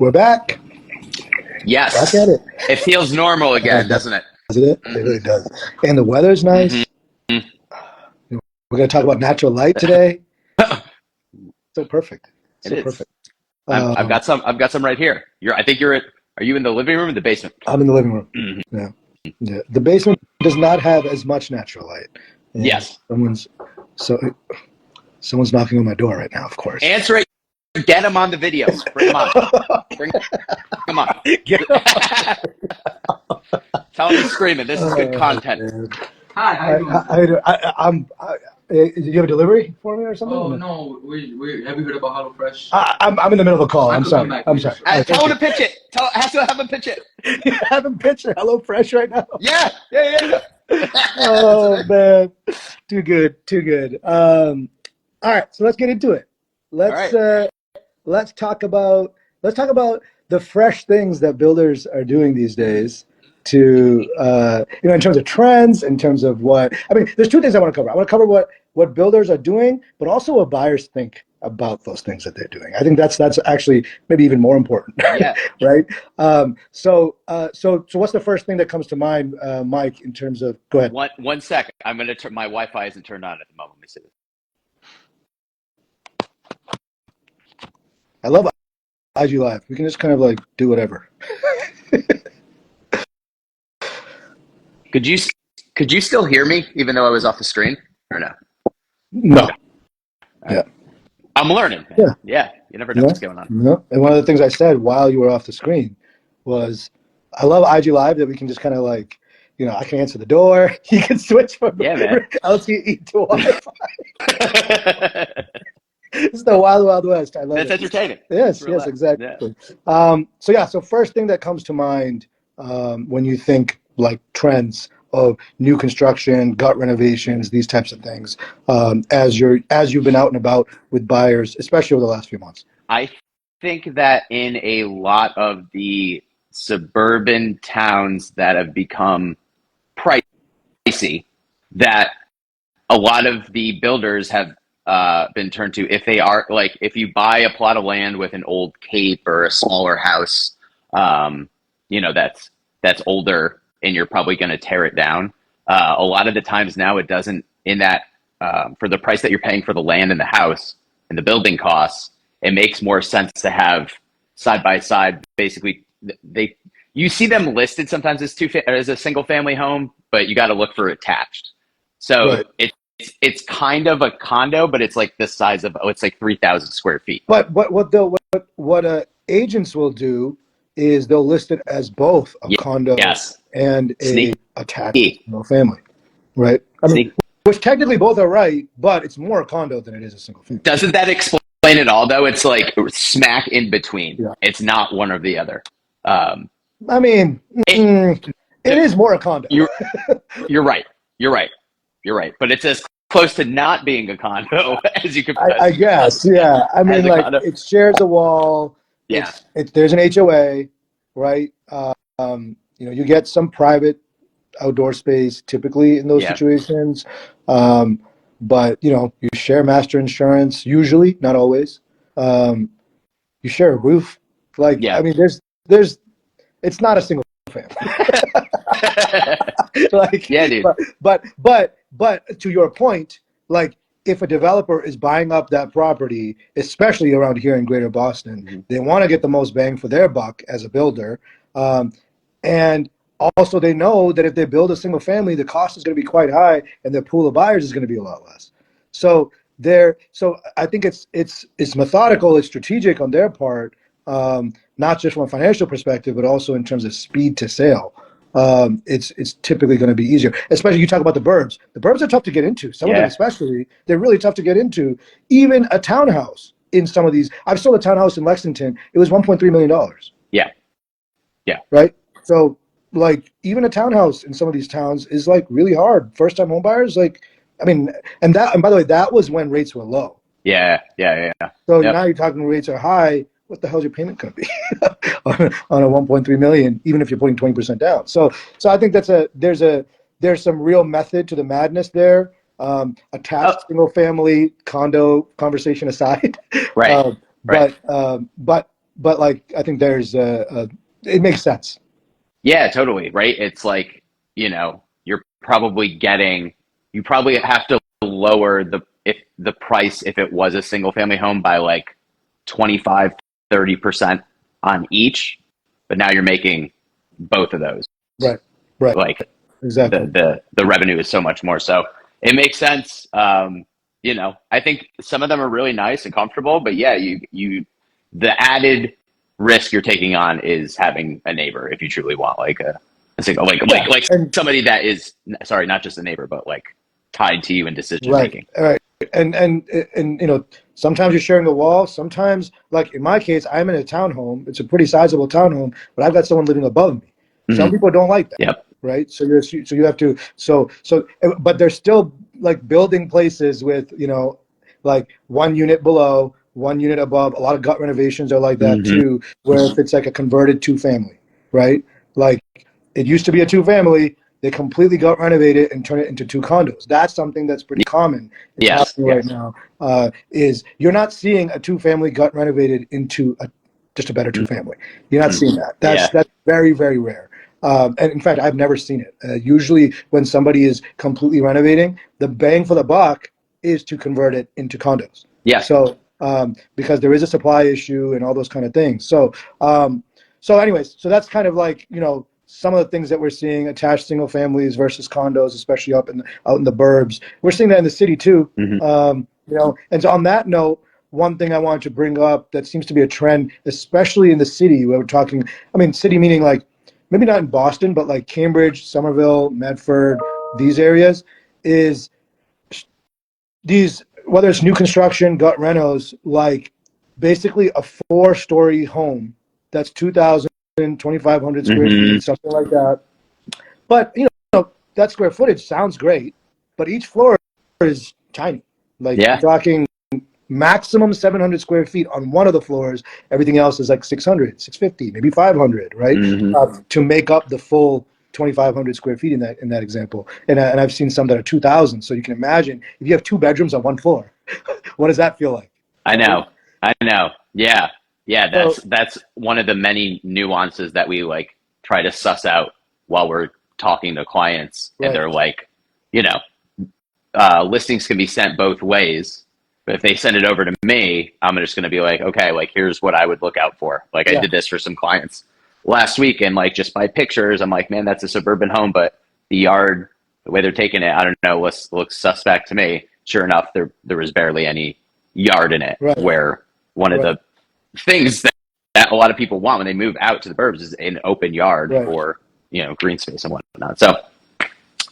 We're back. Yes. Back at it. It feels normal again, doesn't it? Doesn't it? It really does. And the weather's nice. Mm-hmm. We're going to talk about natural light today. So perfect. It So is. perfect. I've got some right here. Are you in the living room or the basement? I'm in the living room. Mm-hmm. Yeah. The basement does not have as much natural light. And Yes. Someone's knocking on my door right now, of course. Answer it. Get him on the video. Bring him on. Bring him on. Get him on. Tell him he's screaming. This is good content. Man. Hi, how you doing? Did you have a delivery for me or something? Oh no, we have you heard about HelloFresh? I'm in the middle of a call. I'm sorry. I'm sorry. Tell him to pitch it. Have him pitch it. You have him pitch HelloFresh right now? Yeah. Oh man, too good. All right, so let's get into it. Let's talk about the fresh things that builders are doing these days to in terms of trends, in terms of there's two things I want to cover. I want to cover what builders are doing, but also what buyers think about those things that they're doing. I think that's actually maybe even more important. Yeah. Right. So what's the first thing that comes to mind, Mike, in terms of? Go ahead. One second. I'm gonna turn my Wi-Fi isn't turned on at the moment. Let me see this. I love IG Live. We can just kind of like do whatever. Could you still hear me even though I was off the screen or no? No. Yeah. I'm learning. Yeah. You never know what's going on. No. And one of the things I said while you were off the screen was, I love IG Live that we can just kind of like, I can answer the door. You can switch from LTE to Wi-Fi. It's the wild, wild west. I love it. That's entertaining. Yes, exactly. Yeah. So first thing that comes to mind when you think like trends of new construction, gut renovations, these types of things, as you've been out and about with buyers, especially over the last few months. I think that in a lot of the suburban towns that have become pricey, that a lot of the builders have been turned to, if you buy a plot of land with an old cape or a smaller house, that's older and you're probably going to tear it down. A lot of the times now it doesn't, for the price that you're paying for the land and the house and the building costs, it makes more sense to have side by side. Basically, you see them listed sometimes as a single family home, but you got to look for attached. So right. It's kind of a condo, but it's like the size of it's like 3,000 square feet. But what agents will do is they'll list it as both a condo and a attached single family, right? Which technically both are right, but it's more a condo than it is a single family. Doesn't that explain it all, though? It's like smack in between. Yeah. It's not one or the other. It is more a condo. You're right. But it's as close to not being a condo as you could. I guess, yeah. It shares a wall. Yeah. There's an HOA, right? You get some private outdoor space typically in those situations. But you share master insurance, usually, not always. You share a roof. There's it's not a single family. Dude. But to your point, if a developer is buying up that property, especially around here in Greater Boston, they want to get the most bang for their buck as a builder. And also they know that if they build a single family, the cost is going to be quite high and their pool of buyers is going to be a lot less. So I think it's methodical, it's strategic on their part, not just from a financial perspective, but also in terms of speed to sale. It's typically going to be easier, especially you talk about the burbs. The burbs are tough to get into. Some of them especially, they're really tough to get into. Even a townhouse in some of these. I've sold a townhouse in Lexington. It was $1.3 million. Yeah. Right? So even a townhouse in some of these towns is really hard. First time home buyers, and by the way, that was when rates were low. Yeah. So now you're talking rates are high. What the hell is your payment going to be on a 1.3 million, even if you're putting 20% down? So I think there's some real method to the madness there. Attached single family condo conversation aside, right. But but like I think there's it makes sense. Yeah, totally. Right. It's like, you're probably you probably have to lower the price if it was a single family home by like 25, 30% on each. But now you're making both of those. Right. Right. Like Exactly. the revenue is so much more. So it makes sense. I think some of them are really nice and comfortable, but yeah, the added risk you're taking on is having a neighbor if you truly want like a single Yeah. like And somebody that is, sorry, not just a neighbor, but like tied to you in decision right. making. All right. And sometimes you're sharing a wall. Sometimes, like in my case, I'm in a townhome. It's a pretty sizable townhome, but I've got someone living above me. Some Hmm. people don't like that, Yep. right? So you have to but there's still like building places with like one unit below, one unit above. A lot of gut renovations are like that Hmm. too, where if it's like a converted two family, right? Like it used to be a two family. They completely got renovated and turn it into two condos. That's something that's pretty common. It's Yes. happening right Yes. now. Is you're not seeing a two family got renovated into just a better two family. You're not seeing that. Yeah. That's very very rare. And in fact, I've never seen it. Usually, when somebody is completely renovating, the bang for the buck is to convert it into condos. Yeah. So because there is a supply issue and all those kind of things. Anyways, so that's kind of like some of the things that we're seeing: attached single families versus condos, especially out in the burbs. We're seeing that in the city too. Hmm. And so on that note, one thing I wanted to bring up that seems to be a trend, especially in the city, where we're talking. I mean, city meaning like maybe not in Boston, but like Cambridge, Somerville, Medford, these areas, is these, whether it's new construction, gut renos, like basically a four-story home that's 2,000, 2,500 square Hmm. feet, something like that. But that square footage sounds great, but each floor is tiny. Like you're Yeah. talking maximum 700 square feet on one of the floors. Everything else is like 600, 650, maybe 500, right? Hmm. To make up the full 2,500 square feet in that example. And I've seen some that are 2,000. So you can imagine if you have two bedrooms on one floor, what does that feel like? I Right? know. I know. Yeah. Yeah. So That's one of the many nuances that we like try to suss out while we're talking to clients. And right, they're like, you know, listings can be sent both ways. But if they send it over to me, I'm just going to be like, okay, like here's what I would look out for. Like I yeah, did this for some clients last week, and like just by pictures, I'm like, man, that's a suburban home, but the yard, the way they're taking it, I don't know, looks suspect to me. Sure enough, there was barely any yard in it. right, Where one of right, the things that a lot of people want when they move out to the burbs is an open yard right. or green space and whatnot. So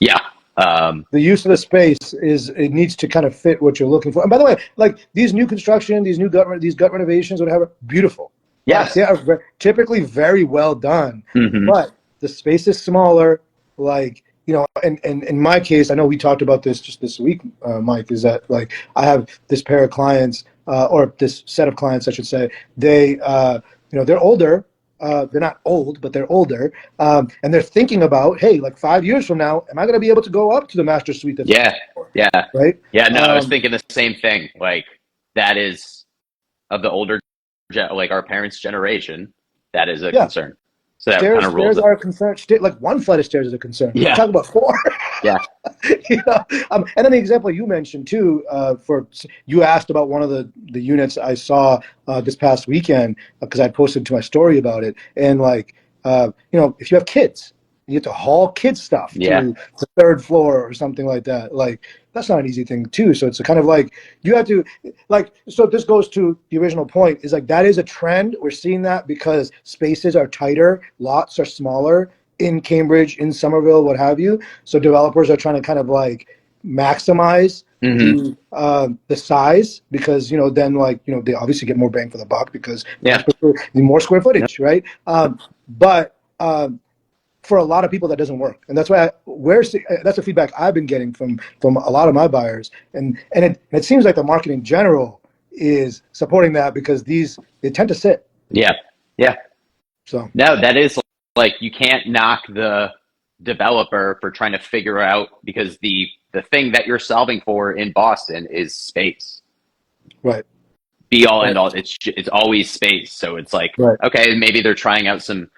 yeah, The use of the space it needs to kind of fit what you're looking for. And by the way, like these new construction, these gut renovations, whatever, beautiful. Like they yes. are typically very well done, Hmm. but the space is smaller. Like and in my case, I know we talked about this just this week, Mike. Is that like I have this pair of clients, or this set of clients, I should say. They, they're older. They're not old, but they're older, and they're thinking about, hey, like 5 years from now, am I going to be able to go up to the master suite that's on Yeah, the floor, yeah, right? yeah. No, I was thinking the same thing. Like that is of the older, like our parents' generation, that is a Yeah, concern. So that kind stairs of rules stairs it. are a concern. Like one flight of stairs is a concern. We're Yeah, talking about four. yeah, And then the example you mentioned too, for you asked about one of the units I saw this past weekend because I posted to my story about it, and like if you have kids, you have to haul kids stuff yeah. to the third floor or something like that. Like that's not an easy thing too. So it's a kind of like you have to like. So this goes to the original point: is like that is a trend. We're seeing that because spaces are tighter, lots are smaller in Cambridge, in Somerville, what have you. So developers are trying to kind of like maximize Hmm. the size because then like they obviously get more bang for the buck because Yeah, more square yeah. footage, right? But for a lot of people that doesn't work, and that's why that's the feedback I've been getting from a lot of my buyers, and it seems like the market in general is supporting that because they tend to sit. Yeah, yeah. So No, that is like you can't knock the developer for trying to figure out because the thing that you're solving for in Boston is space. right, be all Right. end all. It's always space. So it's like, Right. okay, maybe they're trying out some.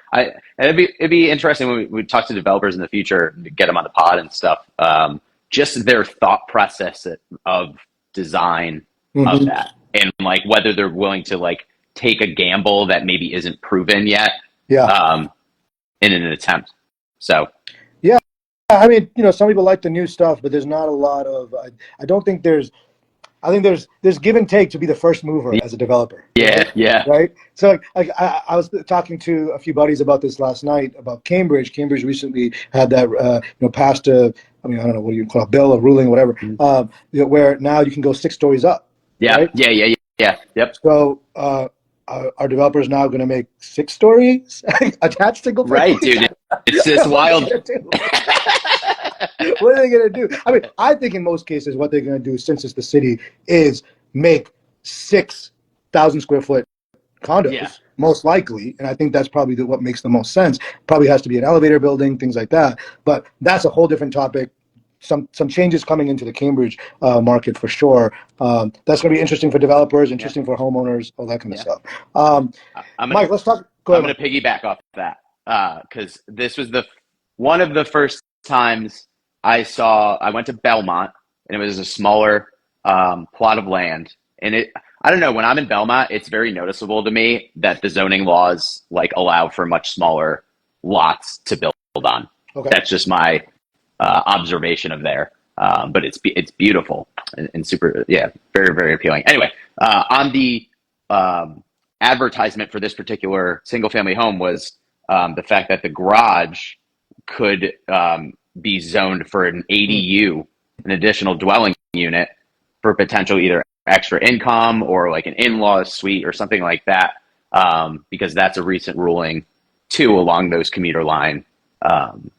It'd be interesting when we talk to developers in the future, get them on the pod and stuff. Just their thought process of design of Hmm. that, and like whether they're willing to like take a gamble that maybe isn't proven yet, Yeah. um, in an attempt. So Yeah. I mean, some people like the new stuff, but there's not a lot of. I don't think there's. I think there's give and take to be the first mover as a developer, right? yeah, yeah, Right. So I was talking to a few buddies about this last night about Cambridge. Cambridge recently had that passed a, I mean, I don't know, what do you call it, a bill, a ruling, whatever, where now you can go 6 stories up, yeah, right? yeah, yeah, yeah, yeah. Yep. So are developers now going to make 6 stories attached single Right, families? dude. It's just What are they wild. going to do? What are they going to do? I mean, I think in most cases, what they're going to do, since it's the city, is make 6,000 square foot Yeah, condos, most likely. And I think that's probably what makes the most sense. Probably has to be an elevator building, things like that. But that's a whole different topic. Some changes coming into the Cambridge market for sure. That's going to be interesting for developers, yeah, interesting for homeowners, all that kind of yeah. stuff. I'm gonna Mike, let's talk. Go I'm ahead, gonna Mike. piggyback off that because this was the one of the first times I went to Belmont and it was a smaller plot of land and it I don't know when I'm in Belmont it's very noticeable to me that the zoning laws like allow for much smaller lots to build on. Okay. That's just my observation of there. But it's beautiful and super, yeah, very, very appealing. Anyway, on the advertisement for this particular single family home was the fact that the garage could be zoned for an ADU, an additional dwelling unit, for potential either extra income or like an in-law suite or something like that, because that's a recent ruling too along those commuter line um,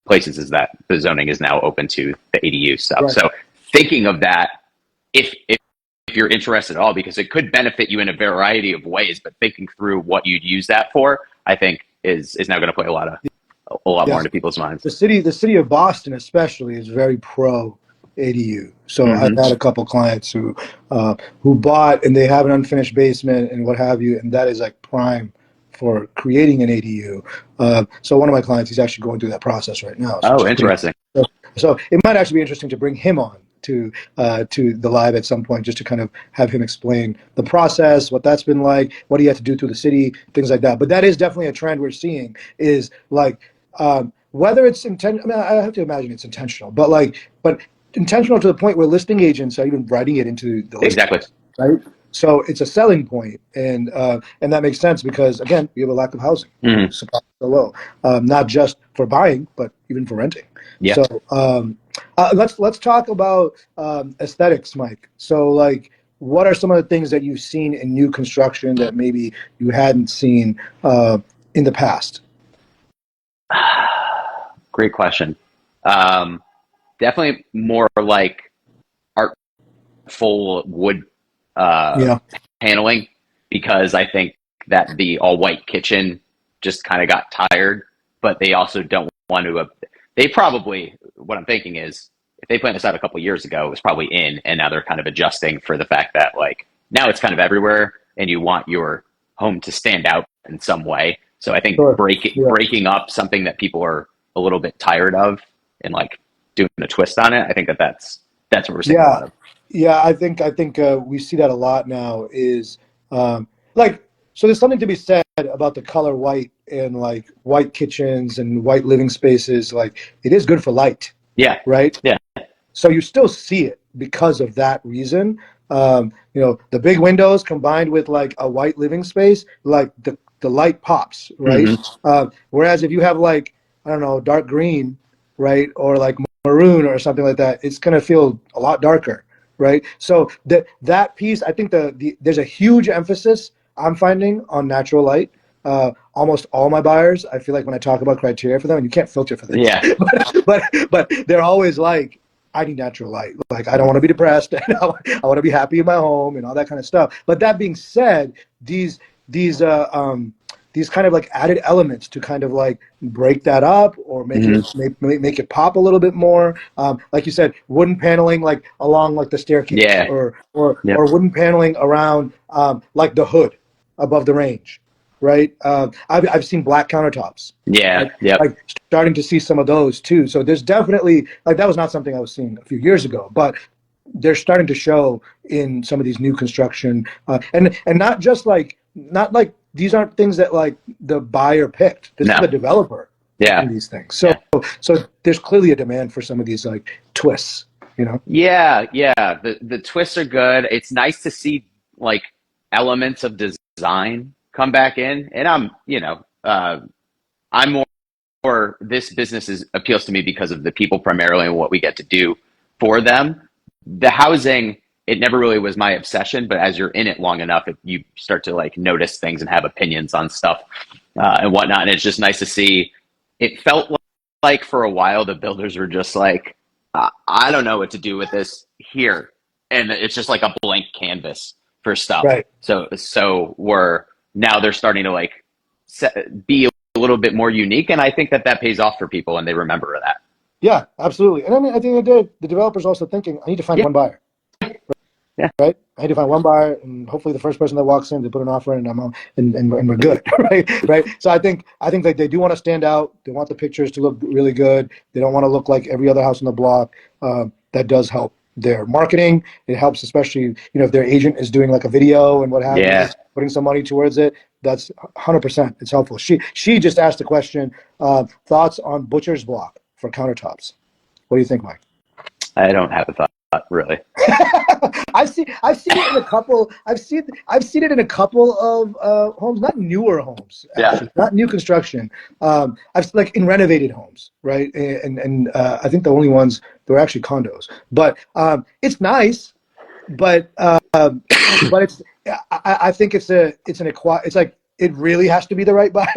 places is that the zoning is now open to the ADU stuff. Right. So thinking of that, if you're interested at all, because it could benefit you in a variety of ways, but thinking through what you'd use that for, I think is now going to play a lot more Yes. into people's minds. The city of Boston especially is very pro ADU. So I've Hmm. had a couple clients who bought and they have an unfinished basement and what have you, and that is like prime for creating an ADU. So one of my clients, he's actually going through that process right now, which Oh, is pretty. interesting. So it might actually be interesting to bring him on to the live at some point, just to kind of have him explain the process, what that's been like, what he had to do through the city, things like that. But that is definitely a trend we're seeing. Is like whether it's intentional. I mean, I have to imagine it's intentional, but intentional to the point where listing agents are even writing it into the Exactly. listings, right? So it's a selling point, and that makes sense because again, we have a lack of housing. Hmm. Supply is so low, not just for buying, but even for renting. Yeah. So let's talk about aesthetics, Mike. So like, what are some of the things that you've seen in new construction that maybe you hadn't seen in the past? Great question. Um, Definitely more like artful wood uh, Yeah. paneling because I think that the all white kitchen just kind of got tired, but they also don't want to. They probably, what I'm thinking is, if they planned this out a couple of years ago, it was probably in, and now they're kind of adjusting for the fact that like now it's kind of everywhere, and you want your home to stand out in some way. So I think Sure. Yeah. breaking up something that people are a little bit tired of and like doing a twist on it. I think that's what we're seeing a Yeah. lot of. Yeah. I think we see that a lot now. Is um, like, so there's something to be said about the color white and like white kitchens and white living spaces. Like it is good for light, Yeah, right? yeah. So you still see it because of that reason. The big windows combined with like a white living space, like the light pops, right? Hmm. Whereas if you have like, I don't know, dark green, right, or like maroon or something like that, it's gonna feel a lot darker, right? So that piece, I think there's a huge emphasis I'm finding on natural light. Almost all my buyers, I feel like when I talk about criteria for them, and you can't filter for this, Yeah, but they're always like, I need natural light. Like I don't want to be depressed. I want to be happy in my home and all that kind of stuff. But that being said, these these kind of like added elements to kind of like break that up or make it make it pop a little bit more. Like you said, wooden paneling like along like the staircase, Yeah. or Yep. wooden paneling around like the hood above the range, right? I've seen black countertops. Yeah. Yep. Like starting to see some of those too. So there's definitely like that was not something I was seeing a few years ago, but they're starting to show in some of these new construction, and not just like not like these aren't things that like the buyer picked. This is the developer picking these things. So so there's clearly a demand for some of these like twists, you know? Yeah, yeah. The twists are good. It's nice to see like elements of design come back in, and I'm more this business appeals to me because of the people primarily and what we get to do for them. The housing, it never really was my obsession, but as you're in it long enough, you start to like notice things and have opinions on stuff and whatnot. And it's just nice to see. It felt like for a while the builders were just like, I don't know what to do with this here, and it's just like a blank canvas for stuff. Right. So now they're starting to like be a little bit more unique, and I think that pays off for people, and they remember that. Yeah, absolutely. And I mean, at the end of the day, the developer's also thinking, I need to find one buyer. Yeah. Right. I need to find one buyer, and hopefully the first person that walks in, they put an offer in, and we're good. Right. Right. So I think that they do want to stand out. They want the pictures to look really good. They don't want to look like every other house on the block. That does help their marketing. It helps, especially if their agent is doing like a video and what have you, putting some money towards it. That's 100%. It's helpful. She just asked a question. Thoughts on butcher's block for countertops? What do you think, Mike? I don't have a thought really. I've seen it in a couple. I've seen it in a couple of homes, not newer homes, actually, not new construction. I've like in renovated homes, right? And I think the only ones that were actually condos. But it's nice, but it's I think it's like it really has to be the right buyer.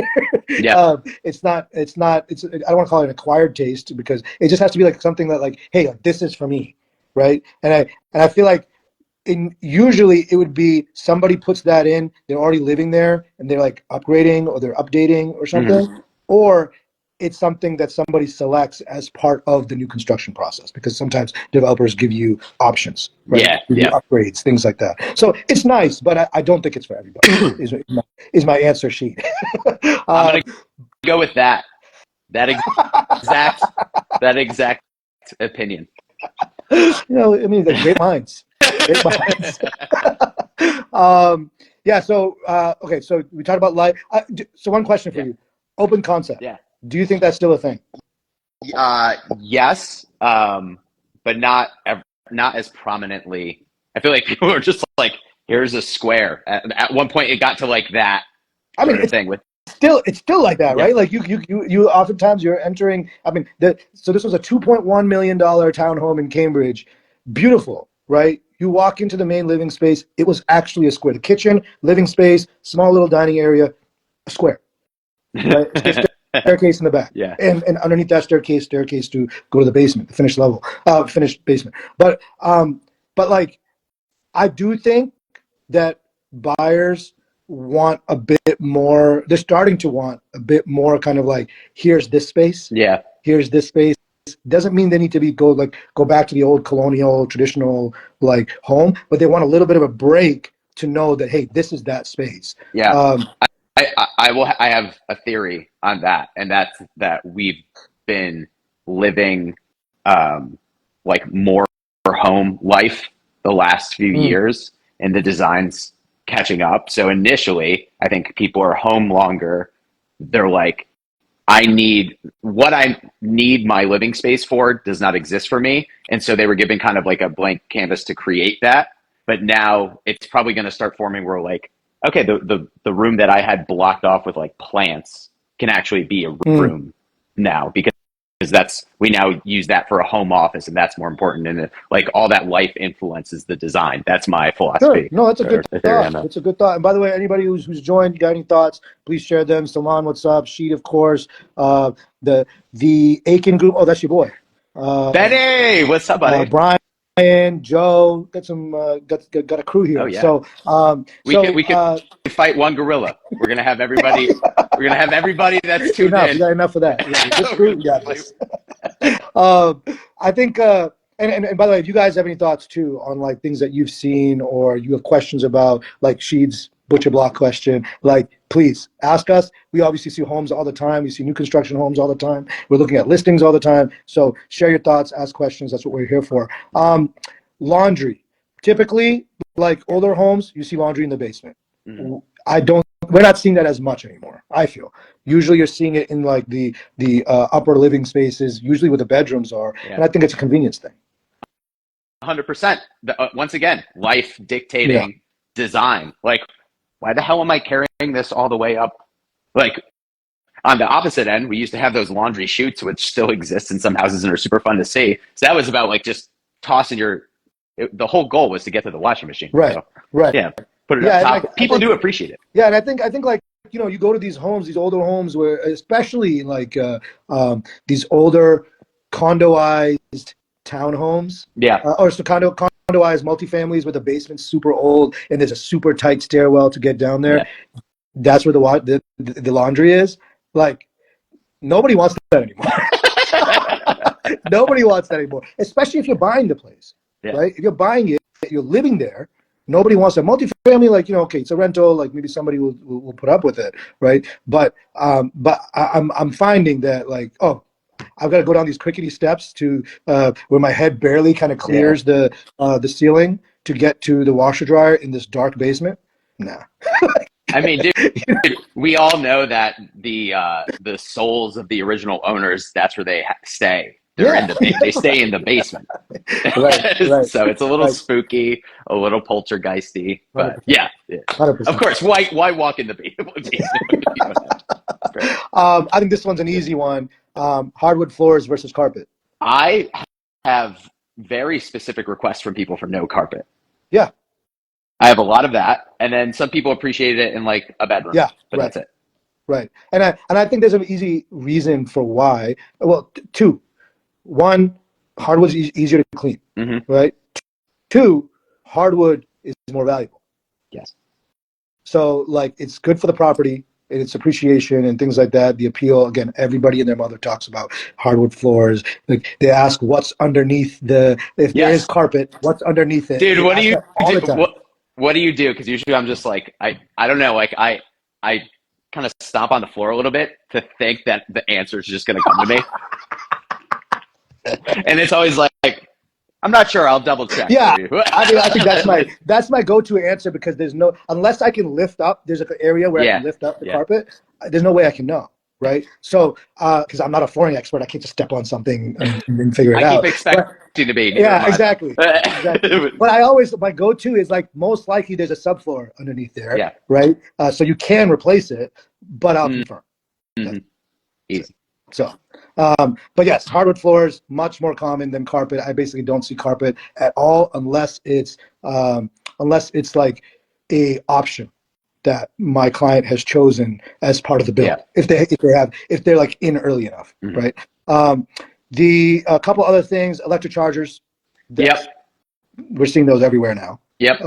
It's not I don't want to call it an acquired taste, because it just has to be like something that like, hey, like, this is for me, right? And I feel like usually it would be somebody puts that in, they're already living there and they're like upgrading or they're updating or something, or it's something that somebody selects as part of the new construction process, because sometimes developers give you options, right? Give you upgrades, things like that. So it's nice, but I don't think it's for everybody. is my answer sheet. I'm gonna go with that exact opinion. I mean, they're great minds. Great minds. Yeah. So okay. So we talked about life. So one question for you: open concept. Yeah. Do you think that's still a thing? Yes, but not as prominently. I feel like people are just like, here's a square. At one point, it got to like that. I mean, it's still like that, right? Like you oftentimes you're entering. I mean, so this was a $2.1 million townhome in Cambridge, beautiful, right? You walk into the main living space. It was actually a square. The kitchen, living space, small little dining area, a square. Right? Staircase in the back, and underneath that staircase to go to the basement, the finished level, finished basement. But like, I do think that buyers want a bit more. They're starting to want a bit more, kind of like, here's this space. Yeah. Here's this space. Doesn't mean they need to go back to the old colonial traditional like home, but they want a little bit of a break to know that, hey, this is that space. Yeah. I have a theory on that, and that's that we've been living like more home life the last few years, and the design's catching up. So initially, I think people are home longer. They're like, I need my living space for does not exist for me. And so they were given kind of like a blank canvas to create that. But now it's probably going to start forming where like, okay, the room that I had blocked off with like plants can actually be a room now, because we now use that for a home office, and that's more important. And like all that life influences the design. That's my philosophy. Sure. No, that's a good thought. It's a good thought. And by the way, anybody who's joined, got any thoughts, please share them. Salman, what's up? Sheet, of course. The Aiken group. Oh, that's your boy. Benny, what's up, buddy? Brian. Ryan, Joe, got a crew here. Oh yeah. So We could fight one gorilla. We're gonna have everybody. We're gonna have everybody that's tuned enough. in. You got enough of that. Yeah, this We're crew, gonna we got play. this. I think, and by the way, if you guys have any thoughts too on like things that you've seen or you have questions about, like Sheed's butcher block question, like please ask us. We obviously see homes all the time. We see new construction homes all the time. We're looking at listings all the time. So share your thoughts, ask questions. That's what we're here for. Laundry. Typically, like older homes, you see laundry in the basement. Mhm. I don't. We're not seeing that as much anymore. I feel. Usually, you're seeing it in like the upper living spaces, usually where the bedrooms are, Yeah. and I think it's a convenience thing. 100%. Once again, life Yeah. dictating design. Like, why the hell am I carrying this all the way up? Like, on the opposite end, we used to have those laundry chutes, which still exist in some houses and are super fun to see. So that was about like just tossing the whole goal was to get to the washing machine. Right. So, Right. yeah, put it Yeah. up And top. like, People do appreciate it. yeah, and I think like you go to these homes, these older homes, where especially like these older condoized townhomes, Yeah. or so condoized multifamilies where the basement's super old and there's a super tight stairwell to get down there. Yeah. That's where the laundry is. Like nobody wants that anymore. Nobody wants that anymore, especially if you're buying the place, Yeah. right? If you're buying it, you're living there. Nobody wants a multifamily, like okay, it's a rental, like maybe somebody will put up with it, right? But I'm finding that like I've got to go down these crickety steps to where my head barely kind of Yeah. clears the ceiling to get to the washer dryer in this dark basement. Nah. I mean, dude, we all know that the souls of the original owners, that's where they stay. They're in they stay in the basement. Right, So it's a little right. spooky, a little poltergeisty, but 100%. yeah. 100%. Of course, why walk in the basement? Great. I think this one's an easy one. Hardwood floors versus carpet. I have very specific requests from people for no carpet. Yeah. I have a lot of that, and then some people appreciate it in like a bedroom. Yeah. But Right. that's it. Right. And I think there's an easy reason for why. Well, two. One, hardwood's easier to clean. Mm-hmm. Right. Two, hardwood is more valuable. Yes. So like it's good for the property and its appreciation and things like that. The appeal, again, everybody and their mother talks about hardwood floors. Like they ask what's underneath if there is Yes. carpet, what's underneath it. Dude, They what do ask you that all do? the time. What do you do? Because usually I'm just like I don't know. Like I kind of stomp on the floor a little bit to think that the answer is just going to come to me, and it's always like I'm not sure. I'll double check Yeah. for you. I mean, I think that's my go-to answer because there's no unless I can lift up. There's an area where I Yeah. can lift up the Yeah. carpet. There's no way I can know, right? So because I'm not a flooring expert, I can't just step on something and figure it I out. keep expecting to be. Neither Yeah, am I. exactly. But I always my go-to is like most likely there's a subfloor underneath there, Yeah. right? So you can replace it, but I'll confirm. Mm-hmm. Easy. So, but yes, hardwood floors much more common than carpet. I basically don't see carpet at all unless it's like a option that my client has chosen as part of the build. Yeah. If they're like in early enough, Mm-hmm. right? A couple other things, electric chargers. Yep. We're seeing those everywhere now. Yep.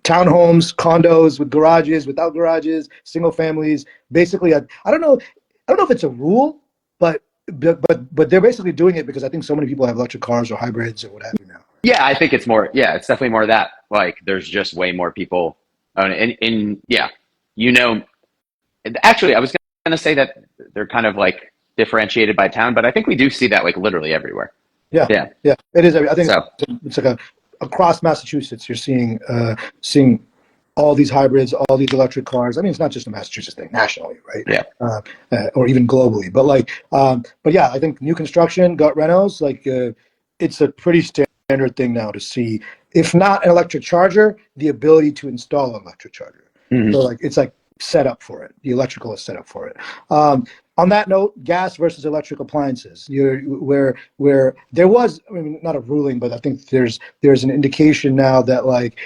Townhomes, condos with garages, without garages, single families. Basically, I don't know if it's a rule, but they're basically doing it because I think so many people have electric cars or hybrids or what have you now. Yeah, I think it's more. Yeah, it's definitely more of that. Like, there's just way more people. Yeah, you know. Actually, I was going to say that they're kind of like differentiated by town, but I think we do see that like literally everywhere. Yeah, Yeah. It is. I think So, it's like across Massachusetts, you're seeing all these hybrids, all these electric cars. I mean, it's not just a Massachusetts thing, nationally, right? yeah. Or even globally. But yeah, I think new construction, gut renos, like it's a pretty standard thing now to see, if not an electric charger, the ability to install an electric charger. Mm-hmm. So like it's like set up for it. The electrical is set up for it. On that note, gas versus electric appliances. Where there was, I mean, not a ruling, but I think there's an indication now that like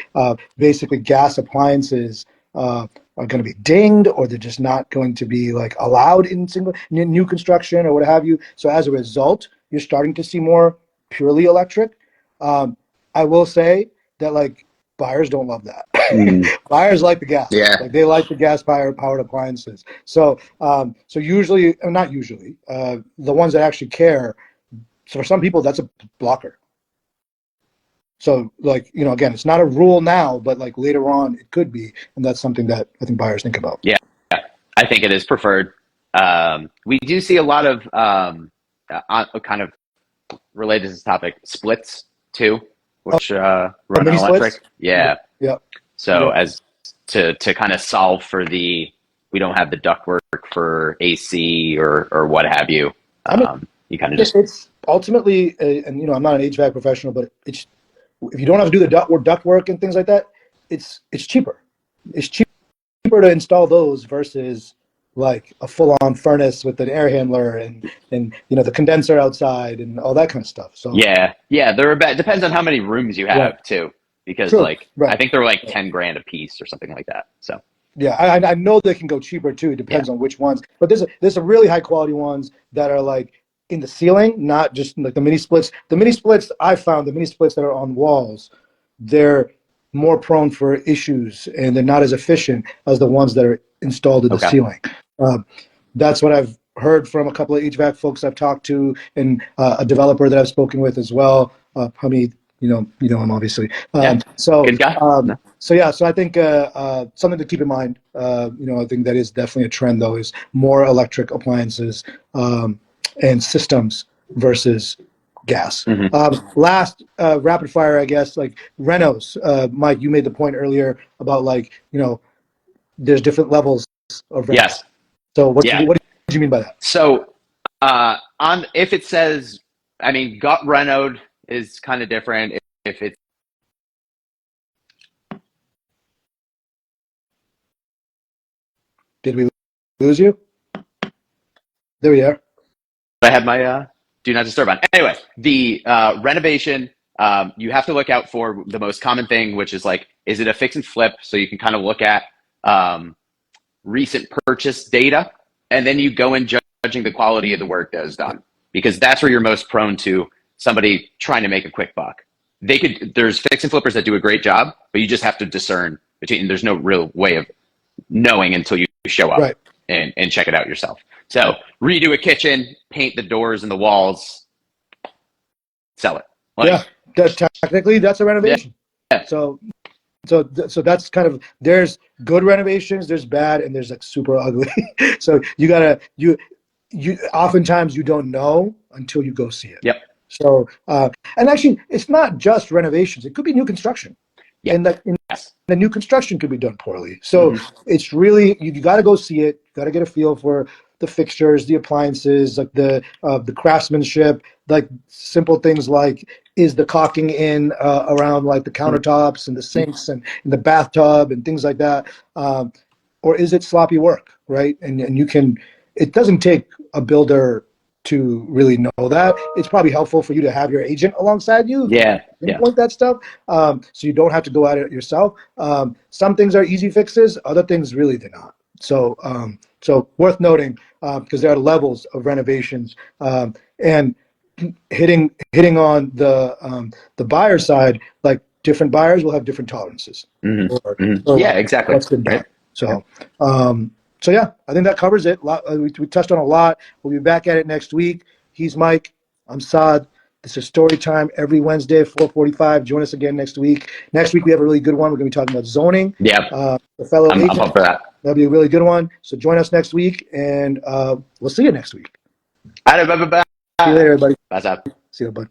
basically gas appliances are going to be dinged, or they're just not going to be like allowed in new construction or what have you. So as a result, you're starting to see more purely electric. I will say that like buyers don't love that. Mm. Buyers like the gas, Yeah. like they like the gas powered appliances. So so usually, not usually, the ones that actually care. So for some people, that's a blocker. So like again, it's not a rule now, but like later on, it could be, and that's something that I think buyers think about. Yeah. I think it is preferred. We do see a lot of kind of related to this topic, splits too, Oh, which run on mini splits. electric. Yeah. Yeah. So Yeah. as to kind of solve for we don't have the ductwork for AC or what have you. I mean, You kind of just it's ultimately, and I'm not an HVAC professional, but it's if you don't have to do the duct work and things like that, it's cheaper. It's cheaper to install those versus like a full on furnace with an air handler and the condenser outside and all that kind of stuff. So yeah. They're about depends on how many rooms you right, have too, because true, like I right. think they're like 10 grand a piece or something like that. So Yeah, I know they can go cheaper too. It yeah. depends on which ones, but there's some really high quality ones that are like in the ceiling, not just like the mini splits. The mini splits I found the mini splits that are on walls, they're more prone for issues and they're not as efficient as the ones that are installed in the Okay. ceiling. Um, that's what I've heard from a couple of HVAC folks I've talked to, and a developer that I've spoken with as well. Hamid, you know him obviously. Yeah. So Good guy. No. so yeah, so I think something to keep in mind. I think that is definitely a trend, though, is more electric appliances and systems versus gas. Mm-hmm. Last rapid fire, I guess, like renos. Mike, you made the point earlier about like there's different levels of renos. Yes. So Yeah. what do you mean by that? So on if it says, I mean, gut renoed is kind of different. If it's Did we lose you? There we are. I had my do not disturb on. Anyway, the renovation, you have to look out for the most common thing, which is like, is it a fix and flip? So you can kind of look at recent purchase data, and then you go in judging the quality of the work that is done, because that's where you're most prone to somebody trying to make a quick buck. There's fix and flippers that do a great job, but you just have to discern between. There's no real way of knowing until you show up Right. and check it out yourself. So redo a kitchen, paint the doors and the walls, sell it. Yeah, technically that's a renovation. Yeah. So that's kind of there's good renovations, there's bad, and there's like super ugly. So you oftentimes you don't know until you go see it. Yep. So and actually, it's not just renovations; it could be new construction, Yeah. and Yes. the new construction could be done poorly. So it's really you got to go see it. You got to get a feel for the fixtures, the appliances, like the craftsmanship, like simple things like is the caulking in around like the countertops and the sinks and the bathtub and things like that, or is it sloppy work, right? And you can. It doesn't take a builder to really know that. It's probably helpful for you to have your agent alongside you. Yeah. Pinpoint that stuff, so you don't have to go at it yourself. Some things are easy fixes, other things really they're not. So, so worth noting because there are levels of renovations, and hitting on the buyer side, like different buyers will have different tolerances. For Yeah, exactly. what's been done. Right. So, so yeah, I think that covers it. We touched on a lot. We'll be back at it next week. He's Mike. I'm Saad. This is Story Time every Wednesday, 4:45. Join us again next week. Next week we have a really good one. We're going to be talking about zoning. Yeah. The fellow I'm agent. up for that. That'll be a really good one. So join us next week, and we'll see you next week. Bye. See you later, everybody. Bye. See you, bud.